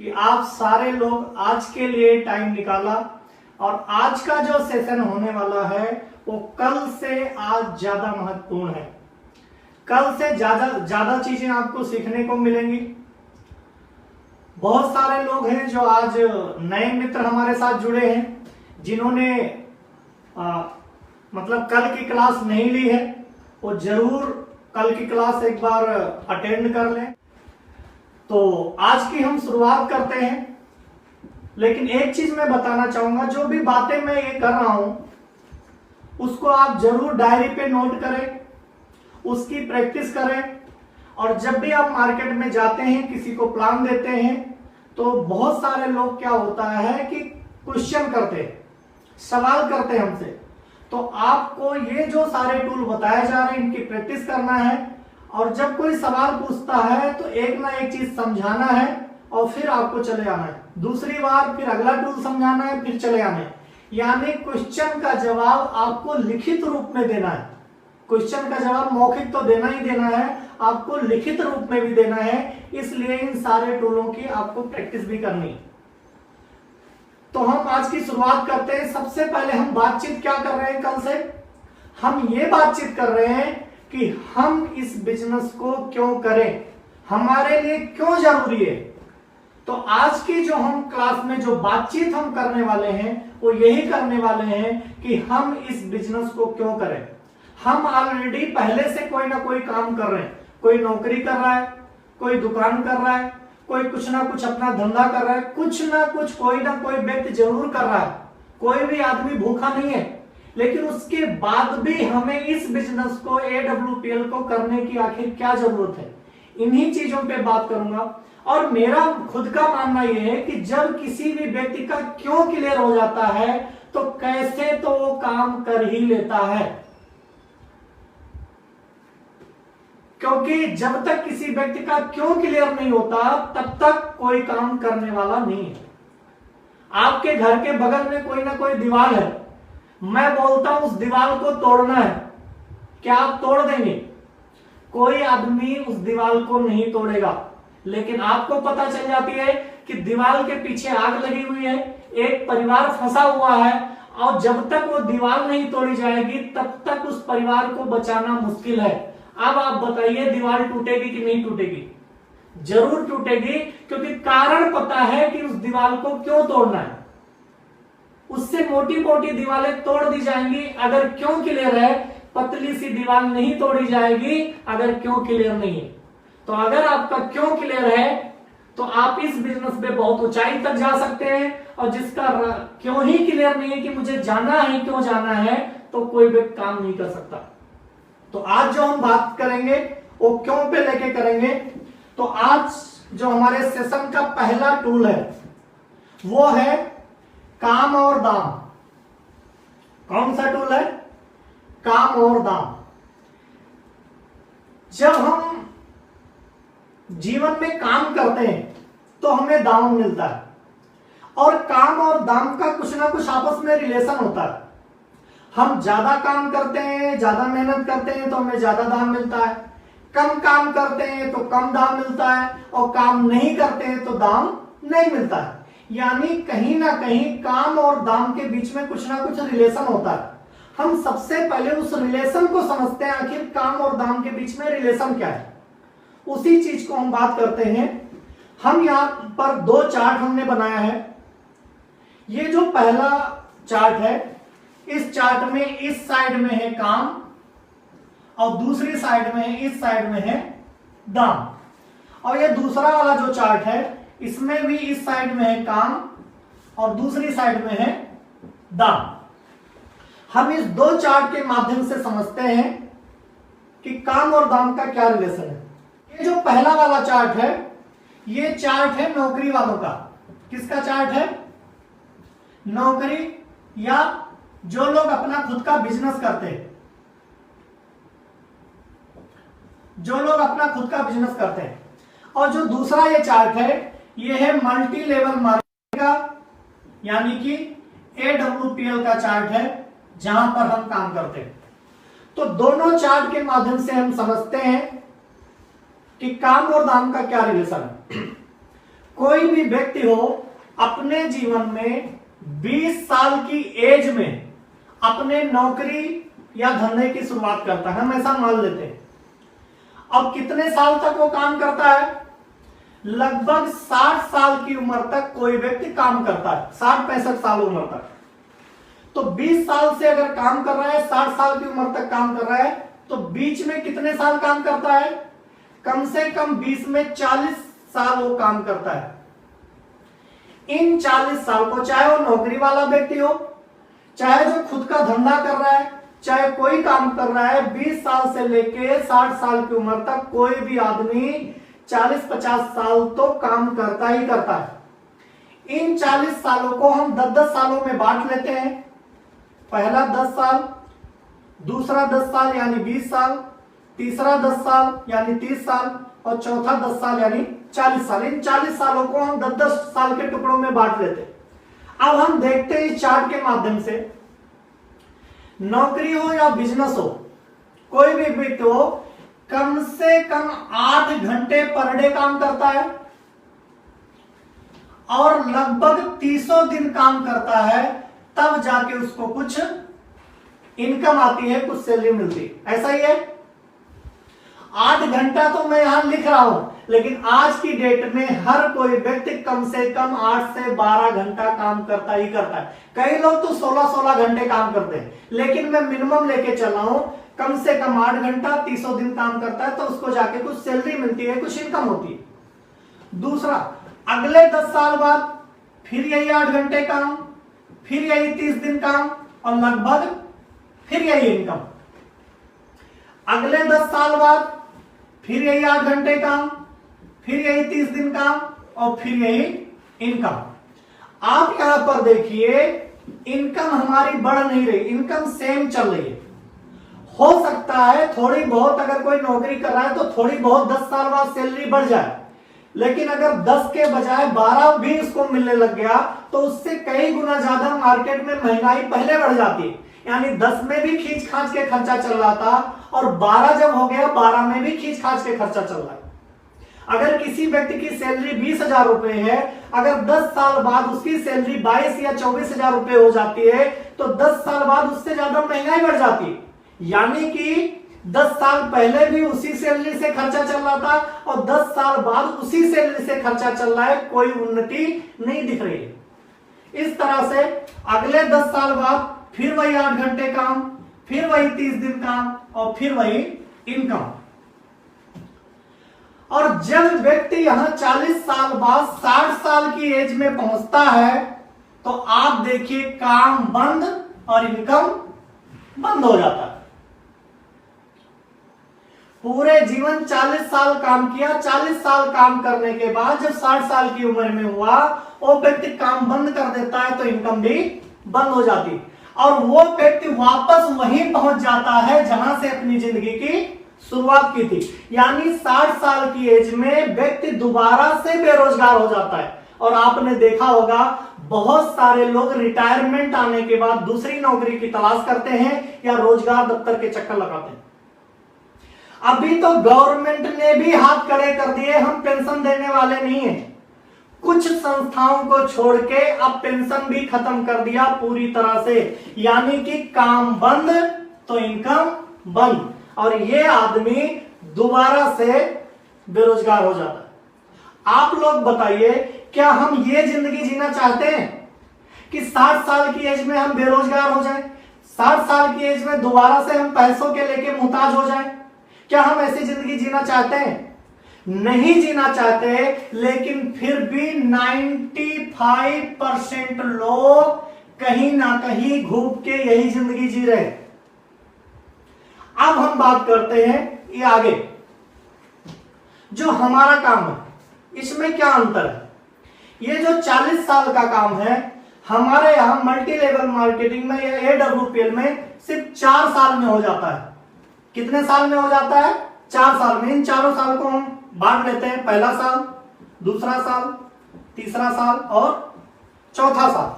कि आप सारे लोग आज के लिए टाइम निकाला और आज का जो सेशन होने वाला है वो कल से आज ज्यादा महत्वपूर्ण है। कल से ज्यादा चीजें आपको सीखने को मिलेंगी। बहुत सारे लोग हैं जो आज नए मित्र हमारे साथ जुड़े हैं, जिन्होंने मतलब कल की क्लास नहीं ली है, वो जरूर कल की क्लास एक बार अटेंड कर लें। तो आज की हम शुरुआत करते हैं, लेकिन एक चीज मैं बताना चाहूंगा, जो भी बातें मैं ये कर रहा हूं उसको आप जरूर डायरी पे नोट करें, उसकी प्रैक्टिस करें। और जब भी आप मार्केट में जाते हैं, किसी को प्लान देते हैं, तो बहुत सारे लोग क्या होता है कि क्वेश्चन करते हैं, सवाल करते हैं हमसे। तो आपको ये जो सारे टूल बताए जा रहे हैं इनकी प्रैक्टिस करना है, और जब कोई सवाल पूछता है तो एक ना एक चीज समझाना है और फिर आपको चले आना है। दूसरी बार फिर अगला टूल समझाना है, फिर चले आना है। यानी क्वेश्चन का जवाब आपको लिखित रूप में देना है। क्वेश्चन का जवाब मौखिक तो देना ही देना है, आपको लिखित रूप में भी देना है। इसलिए इन सारे टूलों की आपको प्रैक्टिस भी करनी है। तो हम आज की शुरुआत करते हैं। सबसे पहले हम बातचीत क्या कर रहे हैं कल से? हम ये बातचीत कर रहे हैं कि हम इस बिजनेस को क्यों करें, हमारे लिए क्यों जरूरी है। तो आज की जो हम क्लास में जो बातचीत हम करने वाले हैं वो यही करने वाले हैं कि हम इस बिजनेस को क्यों करें। हम ऑलरेडी पहले से कोई ना कोई काम कर रहे हैं। कोई नौकरी कर रहा है, कोई दुकान कर रहा है, कोई कुछ ना कुछ अपना धंधा कर रहा है, कुछ ना कुछ कोई ना कोई व्यक्ति जरूर कर रहा है। कोई भी आदमी भूखा नहीं है। लेकिन उसके बाद भी हमें इस बिजनेस को, AWPL को करने की आखिर क्या जरूरत है, इन्हीं चीजों पे बात करूंगा। और मेरा खुद का मानना यह है कि जब किसी भी व्यक्ति का क्यों क्लियर हो जाता है तो कैसे तो वो काम कर ही लेता है। क्योंकि जब तक किसी व्यक्ति का क्यों क्लियर नहीं होता तब तक कोई काम करने वाला नहीं है। आपके घर के बगल में कोई ना कोई दीवार है, मैं बोलता हूं उस दीवार को तोड़ना है, क्या आप तोड़ देंगे? कोई आदमी उस दीवार को नहीं तोड़ेगा। लेकिन आपको पता चल जाती है कि दीवार के पीछे आग लगी हुई है, एक परिवार फंसा हुआ है, और जब तक वो दीवार नहीं तोड़ी जाएगी तब तक उस परिवार को बचाना मुश्किल है। अब आप बताइए, दीवार टूटेगी कि नहीं टूटेगी? जरूर टूटेगी, क्योंकि कारण पता है कि उस दीवार को क्यों तोड़ना है। उससे मोटी मोटी दीवारें तोड़ दी जाएंगी अगर क्यों क्लियर है, पतली सी दीवार नहीं तोड़ी जाएगी अगर क्यों क्लियर नहीं है। तो अगर आपका क्यों क्लियर है तो आप इस बिजनेस में बहुत ऊंचाई तक जा सकते हैं, और जिसका क्यों ही क्लियर नहीं है कि मुझे जाना है, क्यों जाना है, तो कोई भी काम नहीं कर सकता। तो आज जो हम बात करेंगे वो क्यों पे लेके करेंगे। तो आज जो हमारे सेशन का पहला टूल है वो है काम और दाम। कौन सा टूल है? काम और दाम। जब हम जीवन में काम करते हैं तो हमें दाम मिलता है, और काम और दाम का कुछ ना कुछ आपस में रिलेशन होता है। हम ज्यादा काम करते हैं, ज्यादा मेहनत करते हैं तो हमें ज्यादा दाम मिलता है, कम काम करते हैं तो कम दाम मिलता है, और काम नहीं करते हैं तो दाम नहीं मिलता है। यानी कहीं ना कहीं काम और दाम के बीच में कुछ ना कुछ रिलेशन होता है। हम सबसे पहले उस रिलेशन को समझते हैं, आखिर काम और दाम के बीच में रिलेशन क्या है, उसी चीज को हम बात करते हैं। हम यहां पर दो चार्ट हमने बनाया है। ये जो पहला चार्ट है, इस चार्ट में इस साइड में है काम और दूसरी साइड में है, इस साइड में है दाम। और ये दूसरा वाला जो चार्ट है इसमें भी इस साइड में है काम और दूसरी साइड में है दाम। हम इस दो चार्ट के माध्यम से समझते हैं कि काम और दाम का क्या रिलेशन है। ये जो पहला वाला चार्ट है ये चार्ट है नौकरी वालों का। किसका चार्ट है? नौकरी, या जो लोग अपना खुद का बिजनेस करते हैं, जो लोग अपना खुद का बिजनेस करते हैं। और जो दूसरा ये चार्ट है ये है मल्टी लेवल मार्केटिंग का, यानी कि AWPL का चार्ट है, जहां पर हम काम करते हैं। तो दोनों चार्ट के माध्यम से हम समझते हैं कि काम और दाम का क्या रिलेशन है। कोई भी व्यक्ति हो अपने जीवन में 20 साल की एज में अपने नौकरी या धंधे की शुरुआत करता है, हम ऐसा मान लेते हैं। अब कितने साल तक वो काम करता है? लगभग 60 साल की उम्र तक कोई व्यक्ति काम करता है, 60-65 साल उम्र तक। तो 20 साल से अगर काम कर रहा है, 60 साल की उम्र तक काम कर रहा है, तो बीच में कितने साल काम करता है? कम से कम 20 में 40 साल वो काम करता है। इन 40 साल को, चाहे वो नौकरी वाला व्यक्ति हो, चाहे जो खुद का धंधा कर रहा है, चाहे कोई काम कर रहा है, 20 साल से लेके 60 साल की उम्र तक कोई भी आदमी 40-50 साल तो काम करता ही करता है। इन 40 सालों को हम 10-10 सालों में बांट लेते हैं। पहला 10 साल, दूसरा 10 साल यानी 20 साल, तीसरा 10 साल यानी 30 साल और चौथा 10 साल यानी 40 साल। इन 40 सालों को हम 10-10 साल के टुकड़ों में बांट लेते हैं। अब हम देखते हैं इस चार्ट के माध्यम से, नौकरी हो या बिजनेस हो, कोई भी व्यक्ति हो, कम से कम 8 घंटे पर डे काम करता है और लगभग 30 दिन काम करता है, तब जाके उसको कुछ इनकम आती है, कुछ सैलरी मिलती है। ऐसा ही है। 8 घंटा तो मैं यहां लिख रहा हूं, लेकिन आज की डेट में हर कोई व्यक्ति कम से कम 8 से 12 घंटा काम करता ही करता है। कई लोग तो 16-16 घंटे काम करते हैं, लेकिन मैं मिनिमम लेके चल रहा हूं, कम से कम 8 घंटा 30 दिन काम करता है, तो उसको जाके कुछ सैलरी मिलती है, कुछ इनकम होती है। दूसरा, अगले 10 साल बाद फिर यही 8 घंटे काम, फिर यही 30 दिन काम और लगभग फिर यही इनकम। अगले 10 साल बाद फिर यही 8 घंटे काम, फिर यही 30 दिन काम और फिर यही इनकम। आप यहां पर देखिए, इनकम हमारी बढ़ नहीं रही, इनकम सेम चल रही है। हो सकता है थोड़ी बहुत, अगर कोई नौकरी कर रहा है तो थोड़ी बहुत 10 साल बाद सैलरी बढ़ जाए, लेकिन अगर 10 के बजाय 12 भी उसको मिलने लग गया तो उससे कई गुना ज्यादा मार्केट में महंगाई पहले बढ़ जाती है। यानी 10 में भी खींच खांच के खर्चा चल रहा था और 12 जब हो गया, 12 में भी खींच खांच के खर्चा चल रहा है। अगर किसी व्यक्ति की सैलरी 20,000 रुपए है, अगर 10 साल बाद उसकी सैलरी 22 या 24,000 रुपए हो जाती है, तो 10 साल बाद उससे ज्यादा महंगाई बढ़ जाती है। यानी कि 10 साल पहले भी उसी सैलरी से खर्चा चल रहा था और 10 साल बाद उसी सैलरी से खर्चा चल रहा है, कोई उन्नति नहीं दिख रही है। इस तरह से अगले 10 साल बाद फिर वही 8 घंटे काम, फिर वही 30 दिन काम और फिर वही इनकम। और जब व्यक्ति यहां 40 साल बाद 60 साल की एज में पहुंचता है, तो आप देखिए काम बंद और इनकम बंद हो जाता है। पूरे जीवन 40 साल काम किया, 40 साल काम करने के बाद जब 60 साल की उम्र में हुआ, वो व्यक्ति काम बंद कर देता है, तो इनकम भी बंद हो जाती है और वो व्यक्ति वापस वहीं पहुंच जाता है जहां से अपनी जिंदगी की शुरुआत की थी। यानी 60 साल की एज में व्यक्ति दोबारा से बेरोजगार हो जाता है। और आपने देखा होगा, बहुत सारे लोग रिटायरमेंट आने के बाद दूसरी नौकरी की तलाश करते हैं या रोजगार दफ्तर के चक्कर लगाते हैं। अभी तो गवर्नमेंट ने भी हाथ खड़े कर दिए, हम पेंशन देने वाले नहीं हैं। कुछ संस्थाओं को छोड़ के अब पेंशन भी खत्म कर दिया पूरी तरह से। यानी कि काम बंद तो इनकम बंद और ये आदमी दोबारा से बेरोजगार हो जाता है। आप लोग बताइए, क्या हम ये जिंदगी जीना चाहते हैं कि 60 साल की एज में हम बेरोजगार हो जाएं, 60 साल की एज में दोबारा से हम पैसों के लेके मुहताज हो जाएं? क्या हम ऐसी जिंदगी जीना चाहते हैं? नहीं जीना चाहते। लेकिन फिर भी 95% लोग कहीं ना कहीं घूम के यही जिंदगी जी रहे हैं। अब हम बात करते हैं ये आगे जो हमारा काम है, इसमें क्या अंतर है। ये जो 40 साल का काम है, हमारे यहां मल्टी लेवल मार्केटिंग में या AWPL में सिर्फ 4 साल में हो जाता है। कितने साल में हो जाता है? 4 साल में। इन चारों साल को हम बांट लेते हैं, पहला साल, दूसरा साल, तीसरा साल और चौथा साल।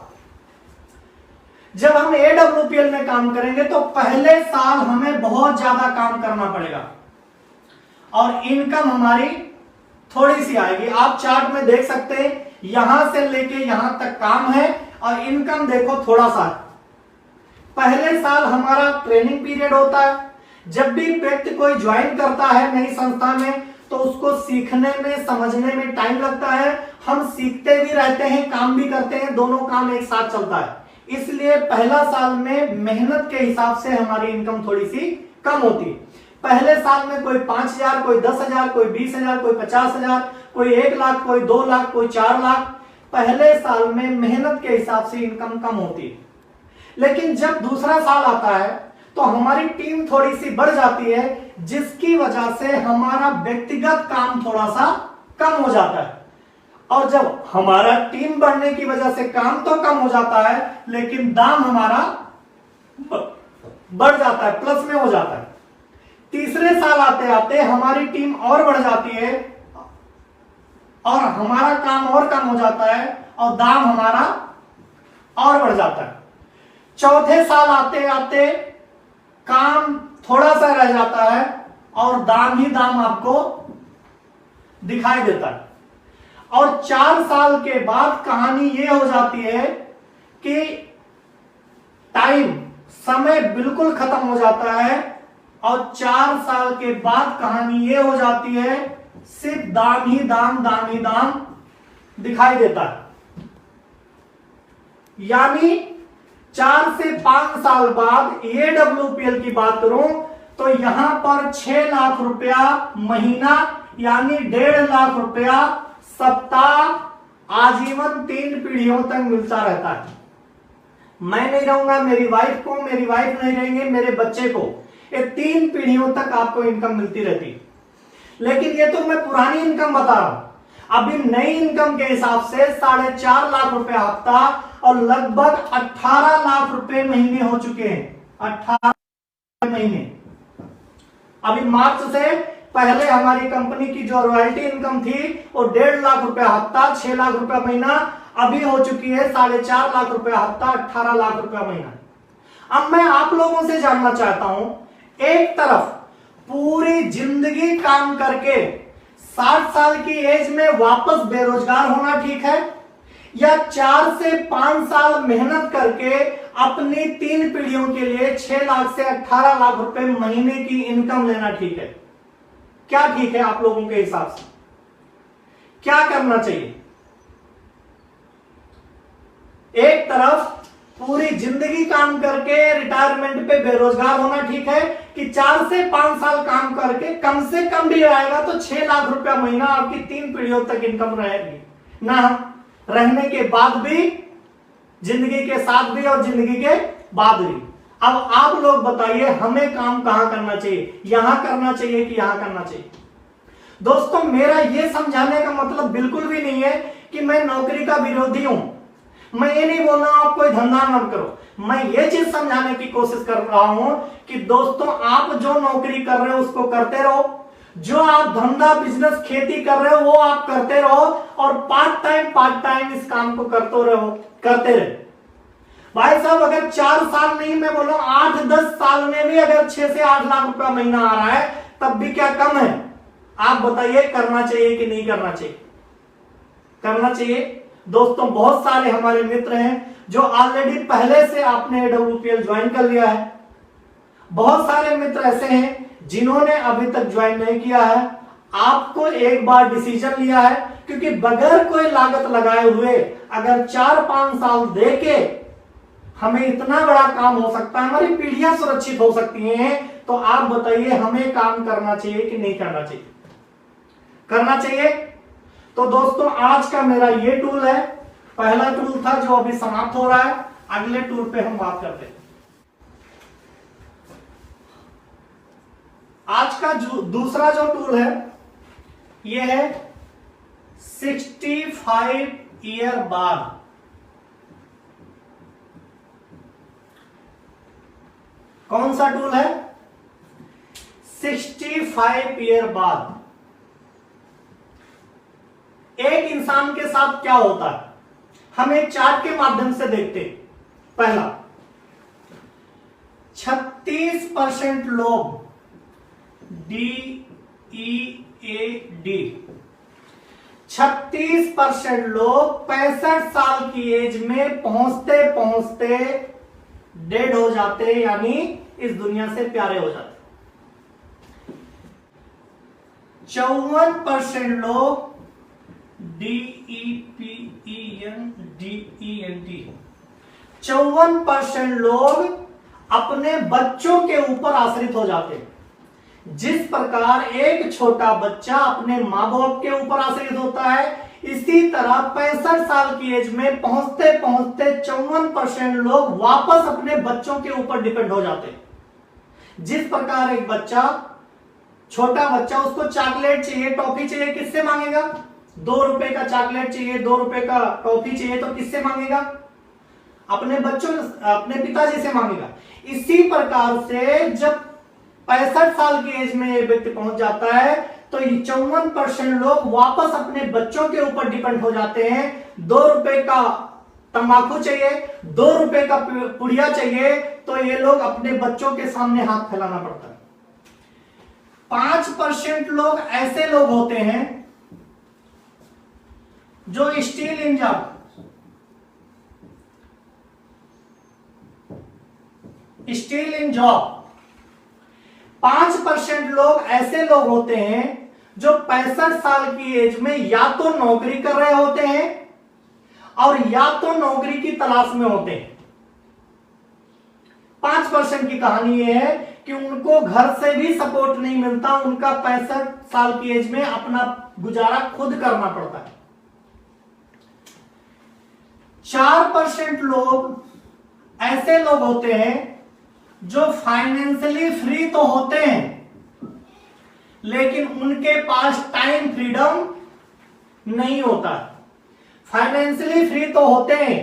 जब हम AWPL में काम करेंगे तो पहले साल हमें बहुत ज्यादा काम करना पड़ेगा और इनकम हमारी थोड़ी सी आएगी। आप चार्ट में देख सकते हैं यहां से लेके यहां तक काम है और इनकम देखो थोड़ा सा। पहले साल हमारा ट्रेनिंग पीरियड होता है। जब भी व्यक्ति कोई ज्वाइन करता है नई संस्था में तो उसको सीखने में समझने में टाइम लगता है। हम सीखते भी रहते हैं, काम भी करते हैं, दोनों काम एक साथ चलता है। इसलिए पहला साल में मेहनत के हिसाब से हमारी इनकम थोड़ी सी कम होती है। पहले साल में कोई 5,000, कोई 10,000, कोई 20,000, कोई 50,000, कोई 1 लाख, कोई 2 लाख, कोई 4 लाख। पहले साल में मेहनत के हिसाब से इनकम कम होती है। लेकिन जब दूसरा साल आता है तो हमारी टीम थोड़ी सी बढ़ जाती है, जिसकी वजह से हमारा व्यक्तिगत काम थोड़ा सा कम हो जाता है। और जब हमारा टीम बढ़ने की वजह से काम तो कम हो जाता है लेकिन दाम हमारा बढ़ जाता है, प्लस में हो जाता है। तीसरे साल आते आते हमारी टीम और बढ़ जाती है और हमारा काम और कम हो जाता है और दाम हमारा और बढ़ जाता है। चौथे साल आते आते काम थोड़ा सा रह जाता है और दाम ही दाम आपको दिखाई देता है। और 4 साल के बाद कहानी यह हो जाती है कि टाइम, समय बिल्कुल खत्म हो जाता है और 4 साल के बाद कहानी यह हो जाती है सिर्फ दाम ही दाम दिखाई देता है। यानी 4 से 5 साल बाद AWPL की बात करूं तो यहां पर 6 लाख रुपया महीना यानी 1.5 लाख रुपया सप्ताह आजीवन 3 पीढ़ियों तक मिलता रहता है। मैं नहीं रहूंगा, मेरी वाइफ को, मेरी वाइफ नहीं रहेंगे, मेरे बच्चे को, ये 3 पीढ़ियों तक आपको इनकम मिलती रहती। लेकिन ये तो मैं पुरानी इनकम बता रहा हूं। अभी नई इनकम के हिसाब से 4.5 लाख रुपए हफ्ता और लगभग 18 लाख रुपए महीने हो चुके हैं। 18 महीने। अभी मार्च से पहले हमारी कंपनी की जो रॉयल्टी इनकम थी वो 1.5 लाख रुपए हफ्ता, 6 लाख रुपए महीना, अभी हो चुकी है 4.5 लाख रुपए हफ्ता, 18 लाख रुपए महीना। अब मैं आप लोगों से जानना चाहता हूं, एक तरफ पूरी जिंदगी काम करके 60 साल की एज में वापस बेरोजगार होना ठीक है, या 4 से 5 साल मेहनत करके अपनी 3 पीढ़ियों के लिए 6 लाख से 18 लाख रुपए महीने की इनकम लेना ठीक है? क्या ठीक है आप लोगों के हिसाब से? क्या करना चाहिए? एक तरफ पूरी जिंदगी काम करके रिटायरमेंट पे बेरोजगार होना ठीक है, कि 4 से 5 साल काम करके कम से कम भी आएगा तो 6 लाख रुपया महीना आपकी 3 पीढ़ियों तक इनकम रहेगी ना, रहने के बाद भी, जिंदगी के साथ भी और जिंदगी के बाद भी। अब आप लोग बताइए हमें काम कहां करना चाहिए, यहां करना चाहिए कि यहां करना चाहिए? दोस्तों मेरा यह समझाने का मतलब बिल्कुल भी नहीं है कि मैं नौकरी का विरोधी हूं। मैं ये नहीं बोल रहा हूं आप कोई धंधा न करो। मैं ये चीज समझाने की कोशिश कर रहा हूं कि दोस्तों आप जो नौकरी कर रहे हो उसको करते रहो, जो आप धंधा बिजनेस खेती कर रहे हो वो आप करते रहो, और पार्ट टाइम इस काम को करते रहे। भाई साहब अगर 4 साल नहीं, मैं बोल रहा हूं 8-10 साल में भी अगर 6 से 8 लाख रुपया महीना आ रहा है तब भी क्या कम है? आप बताइए करना चाहिए कि नहीं करना चाहिए? करना चाहिए। दोस्तों बहुत सारे हमारे मित्र हैं जो ऑलरेडी पहले से आपने AWPL ज्वाइन कर लिया है। बहुत सारे मित्र ऐसे हैं जिन्होंने अभी तक ज्वाइन नहीं किया है। आपको एक बार डिसीजन लिया है, क्योंकि बगैर कोई लागत लगाए हुए अगर 4-5 साल देके हमें इतना बड़ा काम हो सकता है, हमारी पीढ़ियां सुरक्षित हो सकती हैं, तो आप बताइए हमें काम करना चाहिए कि नहीं करना चाहिए? करना चाहिए। तो दोस्तों आज का मेरा ये टूल है, पहला टूल था जो अभी समाप्त हो रहा है। अगले टूल पे हम बात करते हैं। आज का दूसरा जो टूल है ये है 65 ईयर बाद। कौन सा टूल है? 65 ईयर बाद एक इंसान के साथ क्या होता है, हम एक चार्ट के माध्यम से देखते हैं। पहला, 36% लोग DEAD 36% लोग 65 साल की एज में पहुंचते पहुंचते डेड हो जाते, यानी इस दुनिया से प्यारे हो जाते। 54% लोग DEPENDENT 54% लोग अपने बच्चों के ऊपर आश्रित हो जाते हैं। जिस प्रकार एक छोटा बच्चा अपने मां बाप के ऊपर आश्रित होता है, इसी तरह 65 साल की एज में पहुंचते पहुंचते 54% लोग वापस अपने बच्चों के ऊपर डिपेंड हो जाते हैं। जिस प्रकार एक बच्चा, छोटा बच्चा, उसको चॉकलेट चाहिए, टॉफी चाहिए, किससे मांगेगा? 2 रुपए का चॉकलेट चाहिए, 2 रुपए का टॉफी चाहिए, तो किससे मांगेगा? अपने बच्चों, अपने पिताजी से मांगेगा। इसी प्रकार से जब 65 साल की एज में व्यक्ति पहुंच जाता है तो 54% लोग वापस अपने बच्चों के ऊपर डिपेंड हो जाते हैं। 2 रुपए का तंबाकू चाहिए, 2 रुपए का पुड़िया चाहिए, तो ये लोग अपने बच्चों के सामने हाथ फैलाना पड़ता है। 5% लोग ऐसे लोग होते हैं जो स्टील इन जॉब, स्टील इन जॉब 5% लोग ऐसे लोग होते हैं जो 65 साल की एज में या तो नौकरी कर रहे होते हैं और या तो नौकरी की तलाश में होते हैं। 5% की कहानी यह है कि उनको घर से भी सपोर्ट नहीं मिलता, उनका 65 साल की एज में अपना गुजारा खुद करना पड़ता है। 4% लोग ऐसे लोग होते हैं जो फाइनेंशियली फ्री तो होते हैं लेकिन उनके पास टाइम फ्रीडम नहीं होता। फाइनेंशियली फ्री तो होते हैं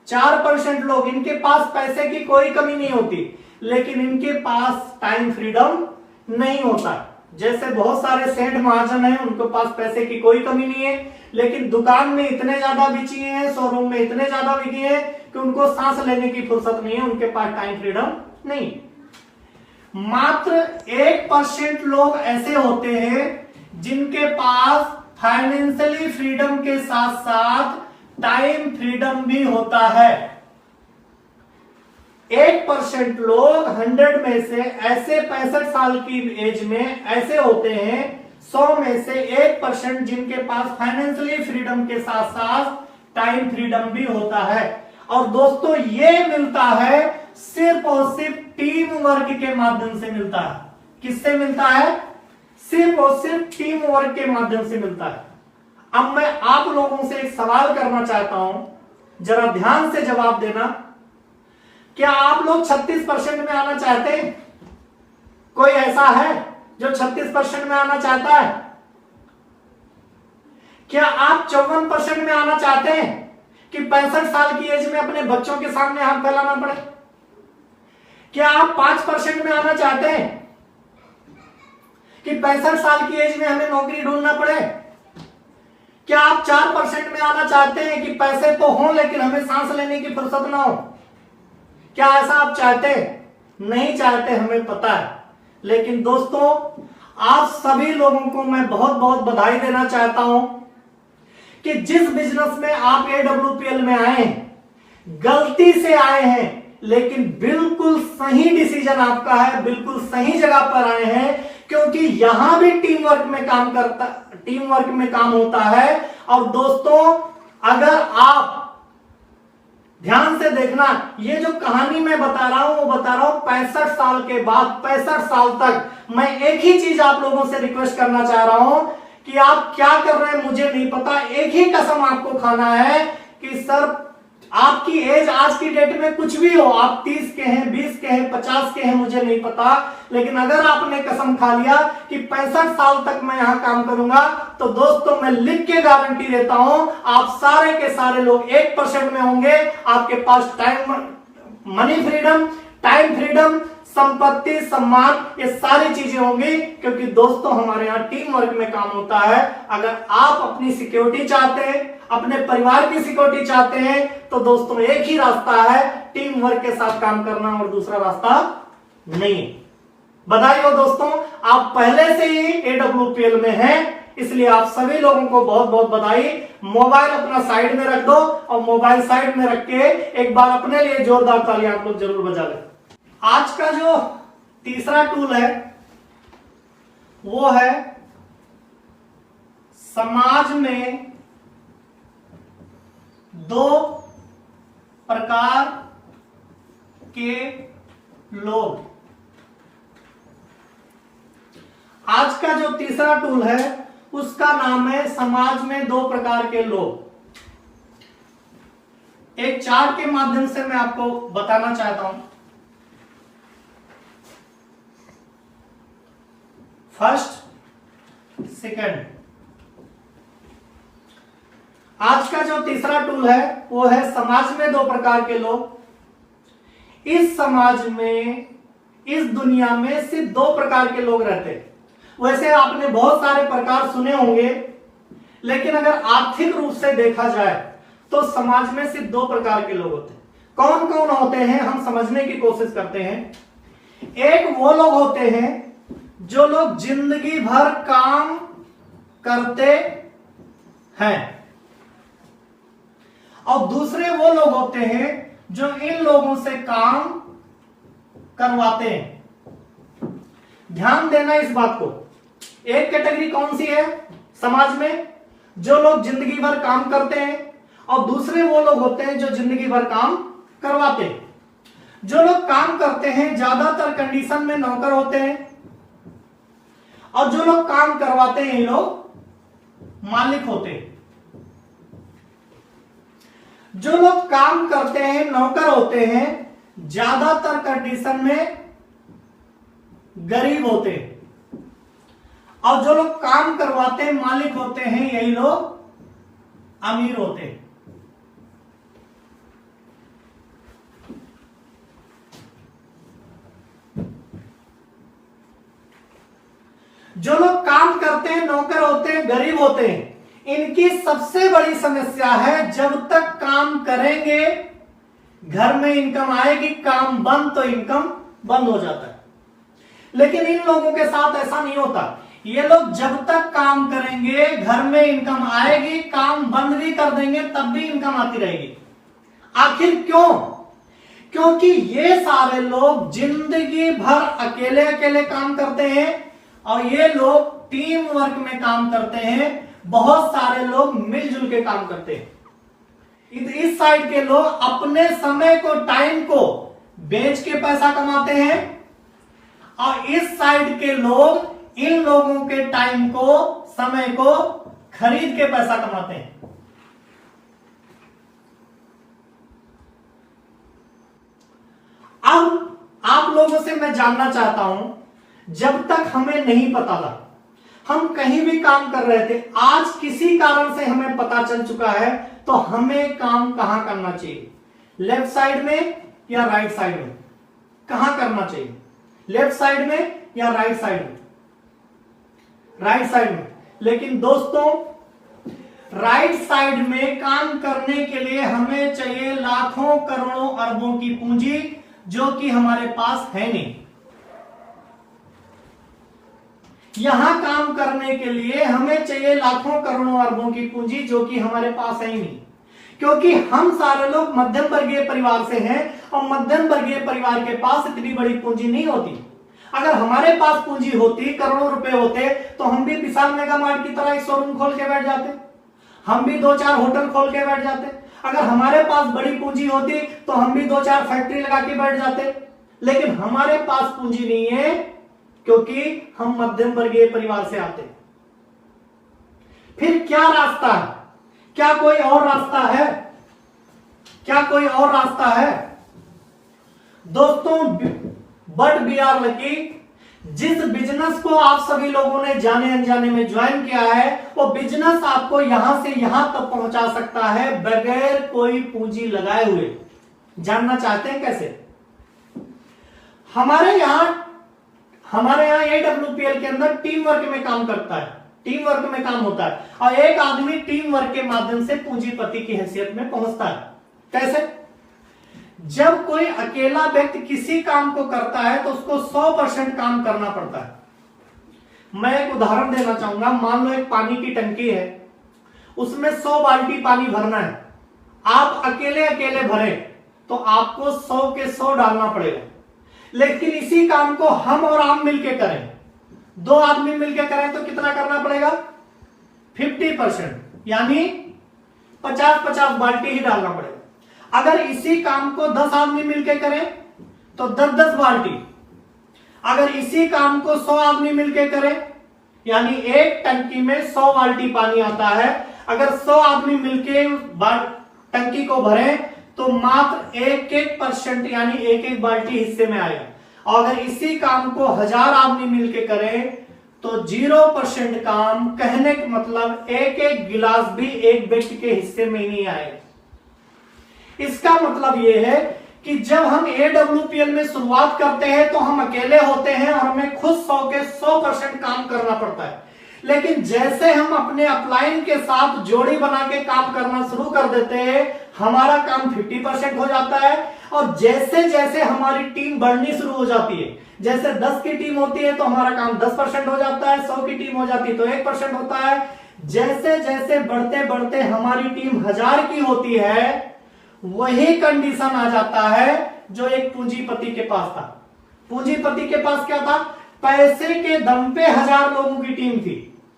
4% लोग, इनके पास पैसे की कोई कमी नहीं होती, लेकिन इनके पास टाइम फ्रीडम नहीं होता। जैसे बहुत सारे सेठ महाजन हैं, उनके पास पैसे की कोई कमी नहीं है, लेकिन दुकान में इतने ज्यादा बिकी हैं, शोरूम में इतने ज्यादा बिकी है कि उनको सांस लेने की फुर्सत नहीं है, उनके पास टाइम फ्रीडम नहीं। मात्र 1% लोग ऐसे होते हैं जिनके पास फाइनेंशियली फ्रीडम के साथ साथ टाइम फ्रीडम भी होता है। 1% लोग 100 में से ऐसे 65 साल की एज में ऐसे होते हैं, 100 में से 1% जिनके पास फाइनेंशियली फ्रीडम के साथ साथ टाइम फ्रीडम भी होता है। और दोस्तों ये मिलता है सिर्फ और सिर्फ टीम वर्क के माध्यम से मिलता है। किससे मिलता है? सिर्फ और सिर्फ टीम वर्क के माध्यम से मिलता है। अब मैं आप लोगों से एक सवाल करना चाहता हूं, जरा ध्यान से जवाब देना। क्या आप लोग 36% में आना चाहते हैं? कोई ऐसा है जो 36% में आना चाहता है? क्या आप 54% में आना चाहते हैं कि 65 साल की एज में अपने बच्चों के सामने हाथ फैलाना पड़े? क्या आप 5% में आना चाहते हैं कि 65 साल की एज में हमें नौकरी ढूंढना पड़े? क्या आप 4% में आना चाहते हैं कि पैसे तो हों लेकिन हमें सांस लेने की फुर्सत ना हो? क्या ऐसा आप चाहते हैं? नहीं चाहते, हमें पता है। लेकिन दोस्तों, आप सभी लोगों को मैं बहुत बहुत बधाई देना चाहता हूं कि जिस बिजनेस में आप AWPL में आए हैं, गलती से आए हैं, लेकिन बिल्कुल सही डिसीजन आपका है, बिल्कुल सही जगह पर आए हैं, क्योंकि यहां भी टीम वर्क में काम होता है। और दोस्तों, अगर आप ध्यान से देखना, ये जो कहानी मैं बता रहा हूं वो बता रहा हूं 65 साल के बाद 65 साल तक। मैं एक ही चीज आप लोगों से रिक्वेस्ट करना चाह रहा हूं कि आप क्या कर रहे हैं मुझे नहीं पता, एक ही कसम आपको खाना है कि सर आपकी एज आज की डेट में कुछ भी हो, आप 30 के हैं, 20 के हैं, 50 के हैं, मुझे नहीं पता, लेकिन अगर आपने कसम खा लिया कि 65 साल तक मैं यहां काम करूंगा, तो दोस्तों मैं लिख के गारंटी देता हूं आप सारे के सारे लोग 1% में होंगे। आपके पास time, money freedom, time freedom, संपत्ति, सम्मान, ये सारी चीजें होंगी, क्योंकि दोस्तों हमारे यहां टीम वर्क में काम होता है। अगर आप अपनी सिक्योरिटी चाहते हैं, अपने परिवार की सिक्योरिटी चाहते हैं, तो दोस्तों एक ही रास्ता है, टीम वर्क के साथ काम करना, और दूसरा रास्ता नहीं। बधाई हो दोस्तों, आप पहले से ही AWPL में हैं, इसलिए आप सभी लोगों को बहुत बहुत बधाई। मोबाइल अपना साइड में रख दो और मोबाइल साइड में रख के एक बार अपने लिए जोरदार ताली आप लोग जरूर बजा लें। आज का जो तीसरा टूल है वो है समाज में दो प्रकार के लोग। आज का जो तीसरा टूल है उसका नाम है समाज में दो प्रकार के लोग। एक चार्ट के माध्यम से मैं आपको बताना चाहता हूं। First, second. आज का जो तीसरा टूल है वो है समाज में दो प्रकार के लोग। इस समाज में, इस दुनिया में सिर्फ दो प्रकार के लोग रहते हैं। वैसे आपने बहुत सारे प्रकार सुने होंगे, लेकिन अगर आर्थिक रूप से देखा जाए तो समाज में सिर्फ दो प्रकार के लोग होते हैं। कौन कौन होते हैं हम समझने की कोशिश करते हैं। एक वो लोग होते हैं जो लोग जिंदगी भर काम करते हैं, और दूसरे वो लोग होते हैं जो इन लोगों से काम करवाते हैं। ध्यान देना इस बात को। एक कैटेगरी कौन सी है समाज में, जो लोग जिंदगी भर काम करते हैं, और दूसरे वो लोग होते हैं जो जिंदगी भर काम करवाते हैं। जो लोग काम करते हैं ज्यादातर कंडीशन में नौकर होते हैं, और जो लोग काम करवाते हैं ये लोग मालिक होते हैं। जो लोग काम करते हैं, नौकर होते हैं, ज्यादातर कंडीशन में गरीब होते हैं, और जो लोग काम करवाते हैं, मालिक होते हैं, यही लोग अमीर होते हैं। जो लोग काम करते हैं, नौकर होते हैं, गरीब होते हैं, इनकी सबसे बड़ी समस्या है जब तक काम करेंगे घर में इनकम आएगी, काम बंद तो इनकम बंद हो जाता है। लेकिन इन लोगों के साथ ऐसा नहीं होता। ये लोग जब तक काम करेंगे घर में इनकम आएगी, काम बंद भी कर देंगे तब भी इनकम आती रहेगी। आखिर क्यों? क्योंकि ये सारे लोग जिंदगी भर अकेले अकेले काम करते हैं, और ये लोग टीम वर्क में काम करते हैं। बहुत सारे लोग मिलजुल के काम करते हैं। इस साइड के लोग अपने समय को, टाइम को बेच के पैसा कमाते हैं, और इस साइड के लोग इन लोगों के टाइम को, समय को खरीद के पैसा कमाते हैं। अब आप लोगों से मैं जानना चाहता हूं, जब तक हमें नहीं पता था, हम कहीं भी काम कर रहे थे, आज किसी कारण से हमें पता चल चुका है, तो हमें काम कहां करना चाहिए? लेफ्ट साइड में या राइट साइड में? कहां करना चाहिए? लेफ्ट साइड में या राइट साइड में? राइट साइड में। लेकिन दोस्तों, राइट साइड में काम करने के लिए हमें चाहिए लाखों करोड़ों अरबों की पूंजी, जो कि हमारे पास है नहीं। यहां काम करने के लिए हमें चाहिए लाखों करोड़ों अरबों की पूंजी, जो कि हमारे पास है ही नहीं। क्योंकि हम सारे लोग मध्यम वर्गीय परिवार से हैं, और मध्यम वर्गीय परिवार के पास इतनी बड़ी पूंजी नहीं होती। अगर हमारे पास पूंजी होती, करोड़ों रुपए होते, तो हम भी विशाल मेगा मार्ट की तरह एक शोरूम खोल के बैठ जाते, हम भी 2-4 होटल खोल के बैठ जाते। अगर हमारे पास बड़ी पूंजी होती तो हम भी 2-4 फैक्ट्री लगा के बैठ जाते। लेकिन हमारे पास पूंजी नहीं है, क्योंकि हम मध्यम वर्गीय परिवार से आते। फिर क्या रास्ता है? क्या कोई और रास्ता है? क्या कोई और रास्ता है? दोस्तों, बट वी आर लकी, जिस बिजनेस को आप सभी लोगों ने जाने अनजाने में ज्वाइन किया है, वो बिजनेस आपको यहां से यहां तक पहुंचा सकता है बगैर कोई पूंजी लगाए हुए। जानना चाहते हैं कैसे? हमारे यहां AWPL के अंदर टीम वर्क में काम करता है, टीम वर्क में काम होता है, और एक आदमी टीम वर्क के माध्यम से पूंजीपति की हैसियत में पहुंचता है। कैसे? जब कोई अकेला व्यक्ति किसी काम को करता है तो उसको 100% काम करना पड़ता है। मैं एक उदाहरण देना चाहूंगा। मान लो एक पानी की टंकी है, उसमें 100 बाल्टी पानी भरना है। आप अकेले अकेले भरे तो आपको 100 के 100 डालना पड़ेगा। लेकिन इसी काम को हम और आप मिलके करें, 2 आदमी मिलके करें तो कितना करना पड़ेगा? 50%, यानी 50-50 बाल्टी ही डालना पड़ेगा। अगर इसी काम को 10 आदमी मिलके करें तो 10-10 बाल्टी। अगर इसी काम को 100 आदमी मिलके करें, यानी एक टंकी में 100 बाल्टी पानी आता है। अगर 100 आदमी मिलके टंकी को भरें तो मात्र 1-1% यानी 1-1 बाल्टी हिस्से में आएगा। और अगर इसी काम को 1000 आदमी मिलके करें तो 0% काम, कहने का मतलब 1-1 गिलास भी एक व्यक्ति के हिस्से में ही नहीं आएगा। इसका मतलब यह है कि जब हम AWPL में शुरुआत करते हैं तो हम अकेले होते हैं और हमें खुद 100 के 100% काम करना पड़ता है। लेकिन जैसे हम अपने अपलाइन के साथ जोड़ी बना के काम करना शुरू कर देते हैं, हमारा काम 50% हो जाता है। और जैसे जैसे हमारी टीम बढ़नी शुरू हो जाती है, जैसे 10 की टीम होती है तो हमारा काम 10% हो जाता है, 100 की टीम हो जाती है तो 1% होता है। जैसे जैसे बढ़ते बढ़ते हमारी टीम 1000 की होती है, वही कंडीशन आ जाता है जो एक पूंजीपति के पास था। पूंजीपति के पास क्या था? पैसे के दम पे 1000 लोगों की टीम थी।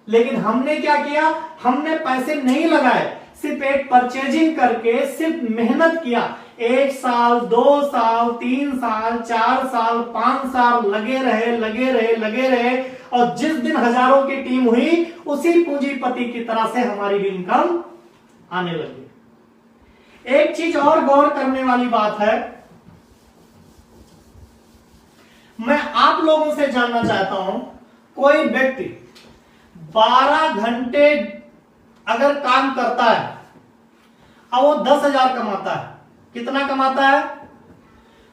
लेकिन हमने क्या किया? हमने पैसे नहीं लगाए, सिर्फ एक परचेजिंग करके सिर्फ मेहनत किया। 1 साल, 2 साल, 3 साल, 4 साल, 5 साल लगे रहे। और जिस दिन हजारों की टीम हुई, उसी पूंजीपति की तरह से हमारी भी इनकम आने लगी। एक चीज और गौर करने वाली बात है, मैं आप लोगों से जानना चाहता हूं, कोई व्यक्ति 12 घंटे अगर काम करता है और वो 10,000 कमाता है, कितना कमाता है?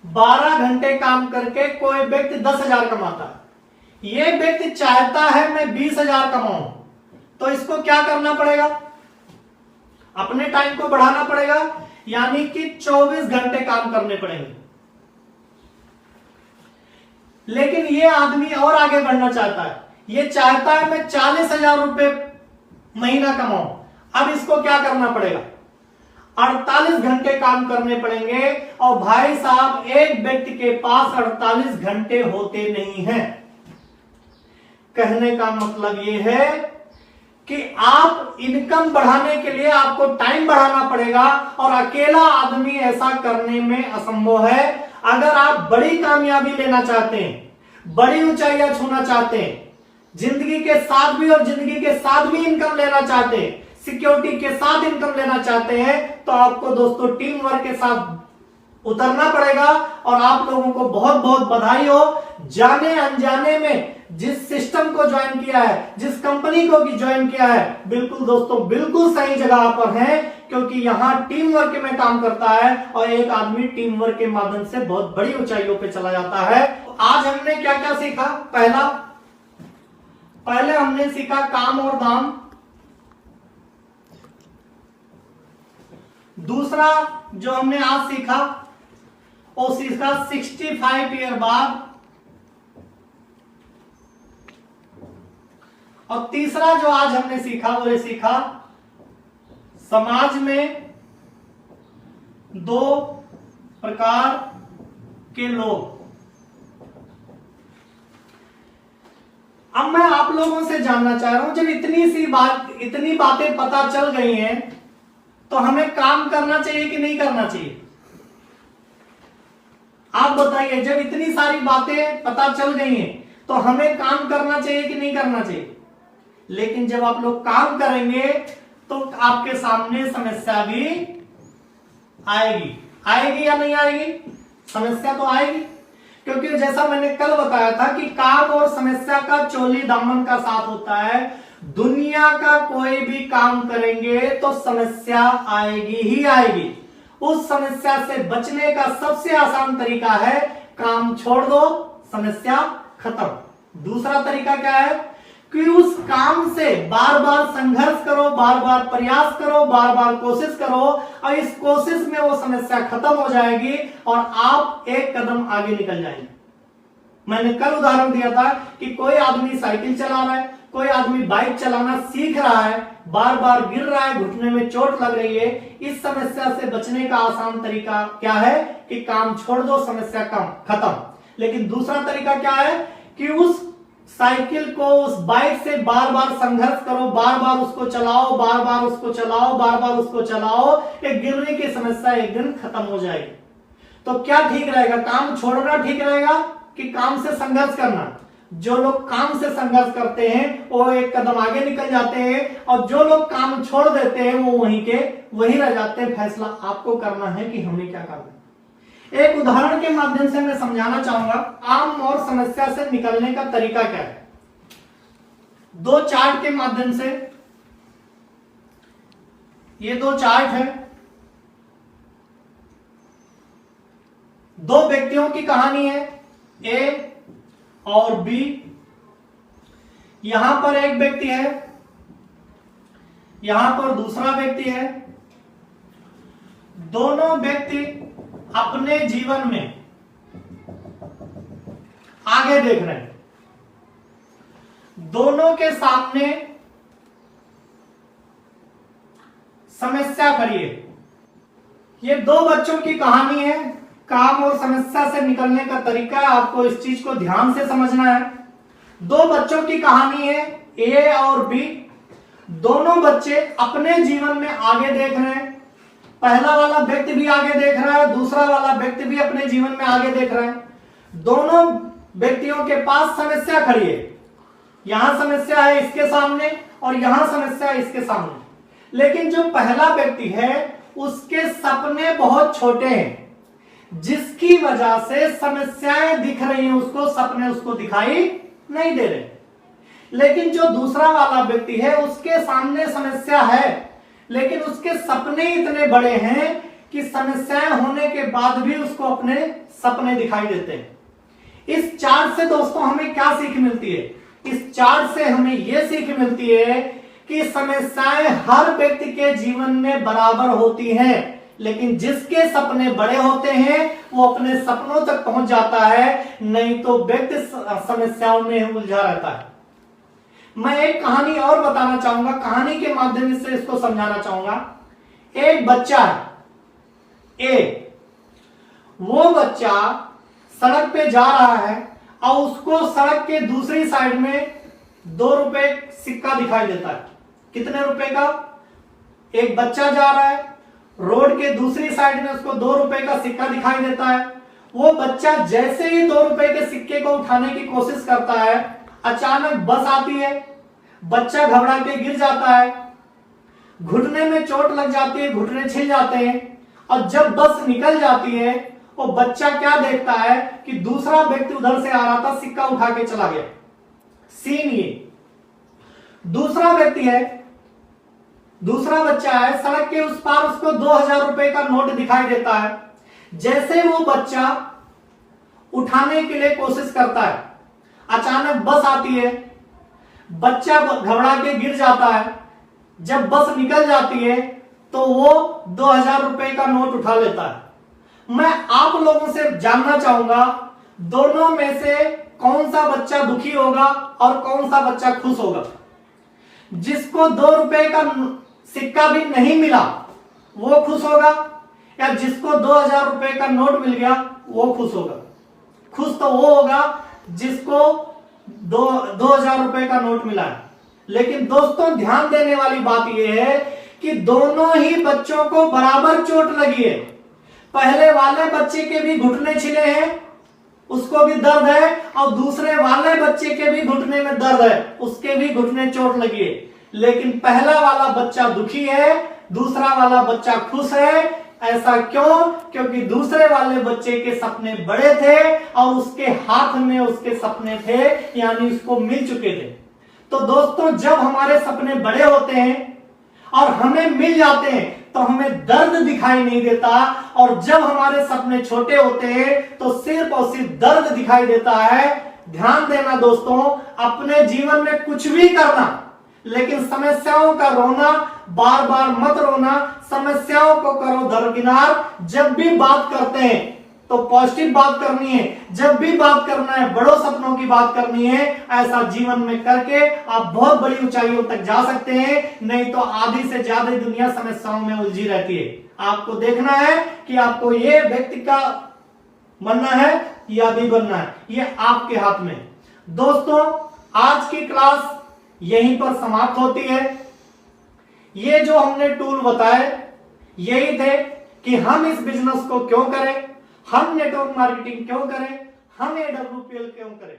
12 घंटे काम करके कोई व्यक्ति 10,000 कमाता है। ये व्यक्ति चाहता है मैं 20,000 कमाऊं, तो इसको क्या करना पड़ेगा? अपने टाइम को बढ़ाना पड़ेगा, यानी कि 24 घंटे काम करने पड़ेंगे। लेकिन ये आदमी और आगे बढ़ना चाहता है, ये चाहता है मैं 40,000 रुपए महीना कमाऊं। अब इसको क्या करना पड़ेगा? 48 घंटे काम करने पड़ेंगे। और भाई साहब, एक व्यक्ति के पास 48 घंटे होते नहीं हैं। कहने का मतलब यह है कि आप इनकम बढ़ाने के लिए आपको टाइम बढ़ाना पड़ेगा, और अकेला आदमी ऐसा करने में असंभव है। अगर आप बड़ी कामयाबी लेना चाहते हैं, बड़ी ऊंचाइयां छूना चाहते हैं, जिंदगी के साथ भी और जिंदगी के साथ भी इनकम लेना चाहते हैं, सिक्योरिटी के साथ इनकम लेना चाहते हैं, तो आपको दोस्तों टीम वर्क के साथ उतरना पड़ेगा। और आप लोगों को बहुत बहुत बधाई हो, जाने अनजाने में जिस सिस्टम को ज्वाइन किया है, जिस कंपनी को भी ज्वाइन किया है, बिल्कुल दोस्तों बिल्कुल सही जगह पर है, क्योंकि यहां टीम वर्क में काम करता है और एक आदमी टीम वर्क के माध्यम से बहुत बड़ी ऊंचाइयों पे चला जाता है। आज हमने क्या क्या सीखा? पहले हमने सीखा काम और दाम। दूसरा जो हमने आज सीखा वो सीखा 65 ईयर बाद। और तीसरा जो आज हमने सीखा वो ये सीखा समाज में 2 प्रकार के लोग। अब मैं आप लोगों से जानना चाह रहा हूं, जब इतनी बातें पता चल गई हैं, तो हमें काम करना चाहिए कि नहीं करना चाहिए? आप बताइए, जब इतनी सारी बातें पता चल गई हैं तो हमें काम करना चाहिए कि नहीं करना चाहिए? लेकिन जब आप लोग काम करेंगे तो आपके सामने समस्या भी आएगी या नहीं आएगी? समस्या तो आएगी, क्योंकि जैसा मैंने कल बताया था कि काम और समस्या का चोली दामन का साथ होता है। दुनिया का कोई भी काम करेंगे तो समस्या आएगी ही आएगी। उस समस्या से बचने का सबसे आसान तरीका है काम छोड़ दो, समस्या खत्म। दूसरा तरीका क्या है कि उस काम से बार बार संघर्ष करो, बार बार प्रयास करो, बार बार कोशिश करो, और इस कोशिश में वो समस्या खत्म हो जाएगी और आप एक कदम आगे निकल जाएंगे। मैंने कल उदाहरण दिया था कि कोई आदमी साइकिल चला रहा है, कोई आदमी बाइक चलाना सीख रहा है, बार बार गिर रहा है, घुटने में चोट लग रही है। इस समस्या से बचने का आसान तरीका क्या है कि काम छोड़ दो, समस्या कम खत्म। लेकिन दूसरा तरीका क्या है कि उस साइकिल को, उस बाइक से बार बार संघर्ष करो, बार बार उसको चलाओ, बार बार उसको चलाओ, बार बार उसको चलाओ, एक गिरने की समस्या एक दिन खत्म हो जाएगी। तो क्या ठीक रहेगा, काम छोड़ना ठीक रहेगा कि काम से संघर्ष करना? जो लोग काम से संघर्ष करते हैं वो एक कदम आगे निकल जाते हैं, और जो लोग काम छोड़ देते हैं वो वहीं के वहीं रह जाते हैं। फैसला आपको करना है कि हमें क्या करना है। एक उदाहरण के माध्यम से मैं समझाना चाहूंगा आम और समस्या से निकलने का तरीका क्या है। दो चार्ट के माध्यम से, ये दो चार्ट है, दो व्यक्तियों की कहानी है, ए और बी। यहां पर एक व्यक्ति है, यहां पर दूसरा व्यक्ति है। दोनों व्यक्ति अपने जीवन में आगे देख रहे हैं। दोनों के सामने समस्या खड़ी है। ये दो बच्चों की कहानी है, काम और समस्या से निकलने का तरीका है। आपको इस चीज को ध्यान से समझना है। दो बच्चों की कहानी है, ए और बी। दोनों बच्चे अपने जीवन में आगे देख रहे हैं। पहला वाला व्यक्ति भी आगे देख रहा है, दूसरा वाला व्यक्ति भी अपने जीवन में आगे देख रहा है। दोनों व्यक्तियों के पास समस्या खड़ी है। यहां समस्या है इसके सामने और यहां समस्या है इसके सामने। लेकिन जो पहला व्यक्ति है उसके सपने बहुत छोटे हैं, जिसकी वजह से समस्याएं दिख रही हैं उसको, सपने उसको दिखाई नहीं दे रहे। लेकिन जो दूसरा वाला व्यक्ति है उसके सामने समस्या है, लेकिन उसके सपने इतने बड़े हैं कि समस्याएं होने के बाद भी उसको अपने सपने दिखाई देते हैं। इस चार्ट से दोस्तों हमें क्या सीख मिलती है? इस चार्ट से हमें यह सीख मिलती है कि समस्याएं हर व्यक्ति के जीवन में बराबर होती हैं, लेकिन जिसके सपने बड़े होते हैं वो अपने सपनों तक पहुंच जाता है, नहीं तो व्यक्ति समस्याओं में उलझा रहता है। मैं एक कहानी और बताना चाहूंगा, कहानी के माध्यम से इसको समझाना चाहूंगा। एक बच्चा है ए, वो बच्चा सड़क पे जा रहा है और उसको सड़क के दूसरी साइड में 2 रुपए सिक्का दिखाई देता है। कितने रुपए का? एक बच्चा जा रहा है, रोड के दूसरी साइड में उसको 2 रुपए का सिक्का दिखाई देता है। वो बच्चा जैसे ही 2 रुपए के सिक्के को उठाने की कोशिश करता है, अचानक बस आती है, बच्चा घबरा के गिर जाता है, घुटने में चोट लग जाती है, घुटने छिल जाते हैं। और जब बस निकल जाती है वो बच्चा क्या देखता है कि दूसरा व्यक्ति उधर से आ रहा था, सिक्का उठा के चला गया। सीन ये दूसरा व्यक्ति है, दूसरा बच्चा है, सड़क के उस पार उसको 2000 रुपए का नोट दिखाई देता है। जैसे वो बच्चा उठाने के लिए कोशिश करता है, अचानक बस आती है, बच्चा घबरा के गिर जाता है। जब बस निकल जाती है तो वो 2000 रुपए का नोट उठा लेता है। मैं आप लोगों से जानना चाहूंगा, दोनों में से कौन सा बच्चा दुखी होगा और कौन सा बच्चा खुश होगा? जिसको 2 रुपए का सिक्का भी नहीं मिला वो खुश होगा, या जिसको 2000 रुपए का नोट मिल गया वो खुश होगा? खुश तो वो होगा जिसको 2000 रुपए का नोट मिला है। लेकिन दोस्तों ध्यान देने वाली बात यह है कि दोनों ही बच्चों को बराबर चोट लगी है। पहले वाले बच्चे के भी घुटने छिले हैं, उसको भी दर्द है, और दूसरे वाले बच्चे के भी घुटने में दर्द है, उसके भी घुटने चोट लगी है। लेकिन पहला वाला बच्चा दुखी है, दूसरा वाला बच्चा खुश है। ऐसा क्यों? क्योंकि दूसरे वाले बच्चे के सपने बड़े थे और उसके हाथ में उसके सपने थे, यानी उसको मिल चुके थे। तो दोस्तों जब हमारे सपने बड़े होते हैं और हमें मिल जाते हैं तो हमें दर्द दिखाई नहीं देता, और जब हमारे सपने छोटे होते हैं तो सिर्फ और सिर्फ दर्द दिखाई देता है। ध्यान देना दोस्तों, अपने जीवन में कुछ भी करना, लेकिन समस्याओं का रोना बार बार मत रोना, समस्याओं को करो दरकिनार। जब भी बात करते हैं तो पॉजिटिव बात करनी है। जब भी बात करना है, बड़ों सपनों की बात करनी है, ऐसा जीवन में करके आप बहुत बड़ी ऊंचाइयों तक जा सकते हैं। नहीं तो आधी से ज्यादा दुनिया समस्याओं में उलझी रहती है। आपको देखना है कि आपको ये व्यक्ति का बनना है या भी बनना है, ये आपके हाथ में। दोस्तों, आज की क्लास यहीं पर समाप्त होती है। ये जो हमने टूल बताए यही थे कि हम इस बिजनेस को क्यों करें, हम नेटवर्क मार्केटिंग क्यों करें, हम AWPL क्यों करें।